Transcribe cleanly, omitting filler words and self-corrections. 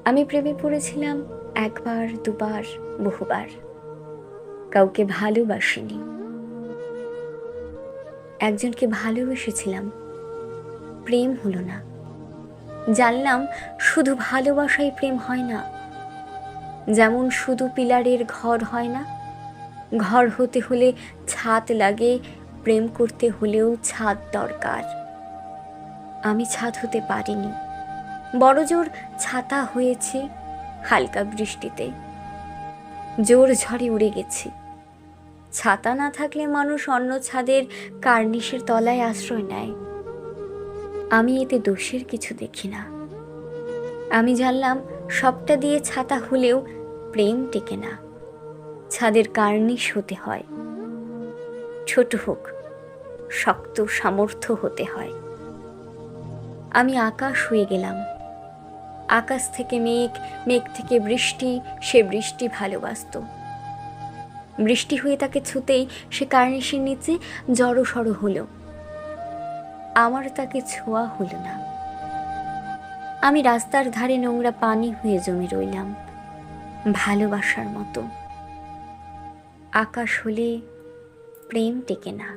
আমি প্রেমে পড়েছিলাম একবার, দুবার, বহুবার। কাউকে ভালোবাসিনি। একজনকে ভালোবেসেছিলাম, প্রেম হলো না। জানলাম শুধু ভালোবাসায় প্রেম হয় না। যেমন শুধু পিলারের ঘর হয় না, ঘর হতে হলে ছাদ লাগে, প্রেম করতে হলেও ছাদ দরকার। আমি ছাদ হতে পারিনি, বড়জোর ছাতা হয়েছে হালকা বৃষ্টিতে। জোর ঝড়ে উড়ে গেছি। ছাতা না থাকলে মানুষ অন্য ছাদের কার্নিশের তলায় আশ্রয় নেয়। আমি এতে দোষের কিছু দেখি না। আমি জানলাম সবটা দিয়ে ছাতা হলেও প্রেম টেকে না। ছাদের কার্নিশ হতে হয়, ছোট হোক, শক্ত সামর্থ্য হতে হয়। আমি আকাশ হয়ে গেলাম। আকাশ থেকে মেঘ, মেঘ থেকে বৃষ্টি, সে বৃষ্টি ভালোবাসত। বৃষ্টি হয়ে তাকে ছুতেই সে কার্নিশের নিচে জড়সড় হলো। আমার তাকে ছোঁয়া হলো না। আমি রাস্তার ধারে নোংরা পানি হয়ে জমে রইলাম, ভালোবাসার মতো। আকাশ হলে প্রেম টেকে না।